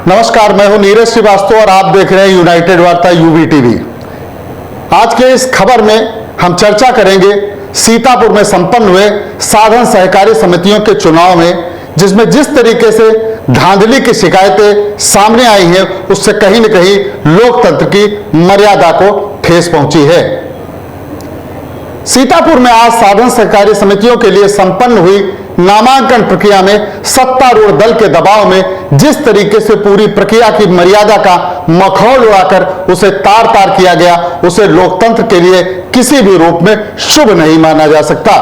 नमस्कार, मैं हूं नीरज श्रीवास्तव और आप देख रहे हैं यूनाइटेड वार्ता यूवी टीवी। आज के इस खबर में हम चर्चा करेंगे सीतापुर में संपन्न हुए साधन सहकारी समितियों के चुनाव में, जिसमें जिस तरीके से धांधली की शिकायतें सामने आई हैं, उससे कहीं न कहीं लोकतंत्र की मर्यादा को ठेस पहुंची है। सीतापुर में आज साधन सहकारी समितियों के लिए संपन्न हुई नामांकन प्रक्रिया में सत्तारूढ़ दल के दबाव में जिस तरीके से पूरी प्रक्रिया की मर्यादा का मखौल उड़ाकर उसे तार तार किया गया, उसे लोकतंत्र के लिए किसी भी रूप में शुभ नहीं माना जा सकता।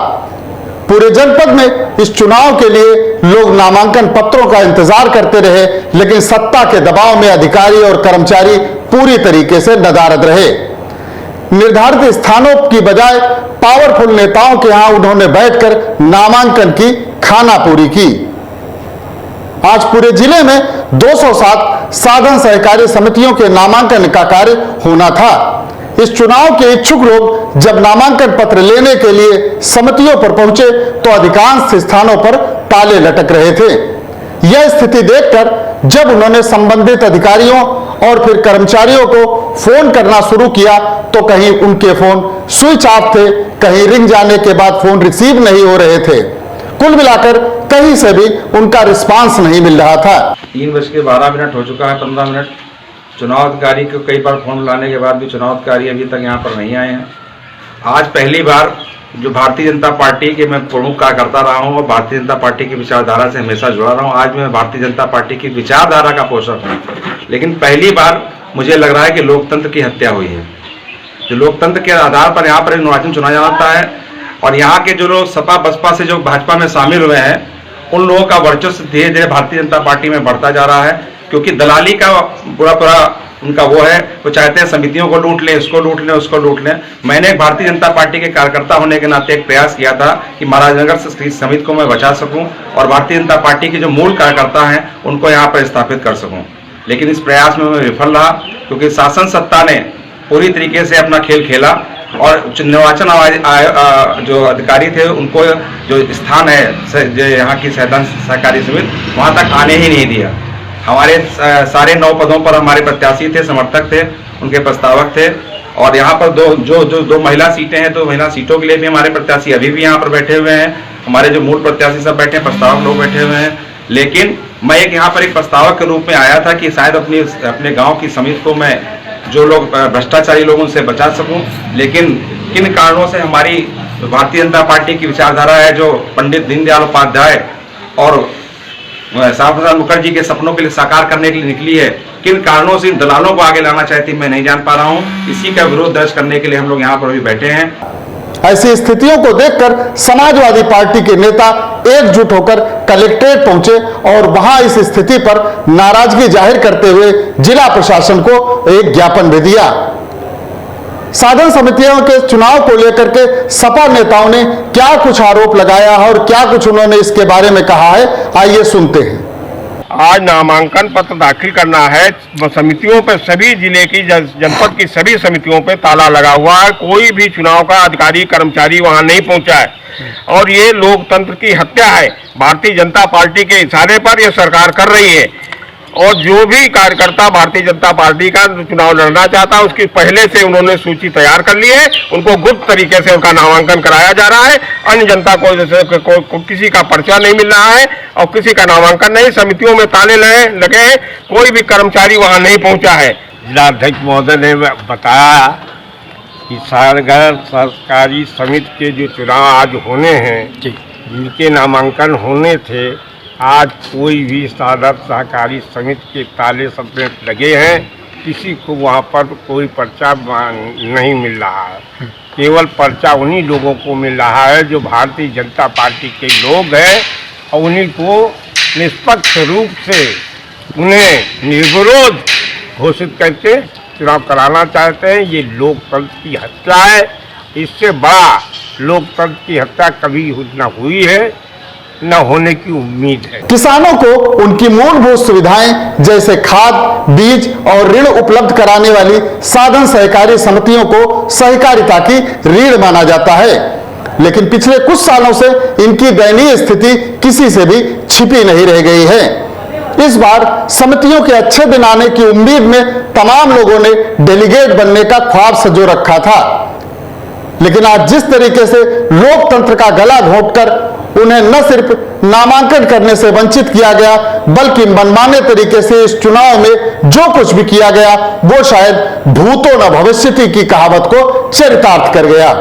पूरे जनपद में इस चुनाव के लिए लोग नामांकन पत्रों का इंतजार करते रहे, लेकिन सत्ता के दबाव में अधिकारी और कर्मचारी पूरी तरीके से नदारद रहे। निर्धारित स्थानों की बजाय पावरफुल नेताओं के यहां उन्होंने बैठकर नामांकन की खानापूरी की। आज पूरे जिले में 207 साधन सहकारी समितियों के नामांकन का कार्य होना था। इस चुनाव के इच्छुक लोग जब नामांकन पत्र लेने के लिए समितियों पर पहुंचे तो अधिकांश स्थानों पर ताले लटक रहे थे। यह स्थिति देखकर जब उन्होंने संबंधित अधिकारियों और फिर कर्मचारियों को फोन करना शुरू किया तो कहीं उनके फोन स्विच ऑफ थे, कहीं रिंग जाने के बाद फोन रिसीव नहीं हो रहे थे। कुल मिलाकर कहीं से भी उनका रिस्पांस नहीं मिल रहा था। 3:12 हो चुका है, 15 मिनट। चुनाव अधिकारी को कई बार फोन लाने के बाद भी चुनाव अधिकारी अभी तक यहाँ पर नहीं आए हैं। आज पहली बार जो भारतीय जनता पार्टी के मैं प्रमुख कार्यकर्ता रहा हूँ और भारतीय जनता पार्टी की विचारधारा से हमेशा जुड़ा रहा हूँ, आज मैं भारतीय जनता पार्टी की विचारधारा का पोषक हूँ, लेकिन पहली बार मुझे लग रहा है कि लोकतंत्र की हत्या हुई है। जो लोकतंत्र के आधार पर यहाँ पर निर्वाचन चुना जाता है और यहाँ के जो लोग सपा बसपा से जो भाजपा में शामिल हुए हैं, उन लोगों का वर्चस्व धीरे धीरे भारतीय जनता पार्टी में बढ़ता जा रहा है, क्योंकि दलाली का पूरा उनका वो है। वो चाहते हैं समितियों को लूट लें, इसको लूट लें, उसको लूट लें। मैंने एक भारतीय जनता पार्टी के कार्यकर्ता होने के नाते एक प्रयास किया था कि महाराजनगर से समिति को मैं बचा सकूं और भारतीय जनता पार्टी के जो मूल कार्यकर्ता हैं उनको यहाँ पर स्थापित कर सकूं, लेकिन इस प्रयास में मैं विफल रहा, क्योंकि शासन सत्ता ने पूरी तरीके से अपना खेल खेला और निर्वाचन जो अधिकारी थे उनको जो स्थान है जो यहाँ की साधन सहकारी समिति, वहाँ तक आने ही नहीं दिया। हमारे सारे 9 पदों पर हमारे प्रत्याशी थे, समर्थक थे, उनके प्रस्तावक थे और यहाँ पर दो महिला सीटें हैं, तो महिला सीटों के लिए भी हमारे प्रत्याशी अभी भी यहाँ पर बैठे हुए हैं। हमारे जो मूल प्रत्याशी सब बैठे हैं, प्रस्तावक लोग बैठे हुए हैं। लेकिन मैं यहाँ पर एक प्रस्तावक के रूप में आया था कि शायद अपने गाँव की समिति को मैं जो लोग भ्रष्टाचारी लोगों से बचा सकूँ, लेकिन किन कारणों से हमारी भारतीय जनता पार्टी की विचारधारा है जो पंडित दीनदयाल उपाध्याय और श्यामा प्रसाद मुखर्जी के सपनों के लिए साकार करने के लिए निकली है, किन कारणों से इन दलालों को आगे लाना चाहती मैं नहीं जान पा रहा हूं। इसी का विरोध दर्ज करने के लिए हम लोग यहाँ पर भी बैठे हैं। ऐसी स्थितियों को देखकर समाजवादी पार्टी के नेता एकजुट होकर कलेक्ट्रेट पहुंचे और वहां इस स्थिति पर नाराजगी जाहिर करते हुए जिला प्रशासन को एक ज्ञापन भी दिया। साधन समितियों के चुनाव को लेकर के सपा नेताओं ने क्या कुछ आरोप लगाया और क्या कुछ उन्होंने इसके बारे में कहा है, आइए सुनते हैं। आज नामांकन पत्र दाखिल करना है। समितियों पर सभी जिले की जनपद की सभी समितियों पर ताला लगा हुआ है। कोई भी चुनाव का अधिकारी कर्मचारी वहां नहीं पहुंचा है और ये लोकतंत्र की हत्या है। भारतीय जनता पार्टी के इशारे पर यह सरकार कर रही है और जो भी कार्यकर्ता भारतीय जनता पार्टी का चुनाव लड़ना चाहता है उसकी पहले से उन्होंने सूची तैयार कर ली है। उनको गुप्त तरीके से उनका नामांकन कराया जा रहा है। अन्य जनता को जैसे किसी का पर्चा नहीं मिल रहा है और किसी का नामांकन नहीं। समितियों में ताले लगे हैं, कोई भी कर्मचारी वहां नहीं पहुंचा है। जिलाध्यक्ष महोदय ने बताया कि साधन सहकारी समिति के जो चुनाव आज होने हैं, जिनके नामांकन होने थे, आज कोई भी साधन सहकारी समिति के ताले सबने लगे हैं। किसी को वहाँ पर कोई पर्चा नहीं मिल रहा है। केवल पर्चा उन्हीं लोगों को मिल रहा है जो भारतीय जनता पार्टी के लोग हैं और उन्हीं को निष्पक्ष रूप से उन्हें निर्विरोध घोषित करके चुनाव कराना चाहते हैं। ये लोकतंत्र की हत्या है। इससे बड़ा लोकतंत्र की हत्या कभी न हुई है, न होने की उम्मीद है। किसानों को उनकी मूलभूत सुविधाएं जैसे खाद, बीज और ऋण उपलब्ध कराने वाली साधन सहकारी समितियों को सहकारिता की रीढ़ माना जाता है, लेकिन पिछले कुछ सालों से इनकी दयनीय स्थिति किसी से भी छिपी नहीं रह गई है। इस बार समितियों के अच्छे दिन आने की उम्मीद में तमाम लोगों ने डेलीगेट बनने का ख्वाब संजो रखा था, लेकिन आज जिस तरीके से लोकतंत्र का गला घोंटकर उन्हें न सिर्फ नामांकन करने से वंचित किया गया, बल्कि मनमाने तरीके से इस चुनाव में जो कुछ भी किया गया वो शायद भूतो न भविष्यति की कहावत को चरितार्थ कर गया।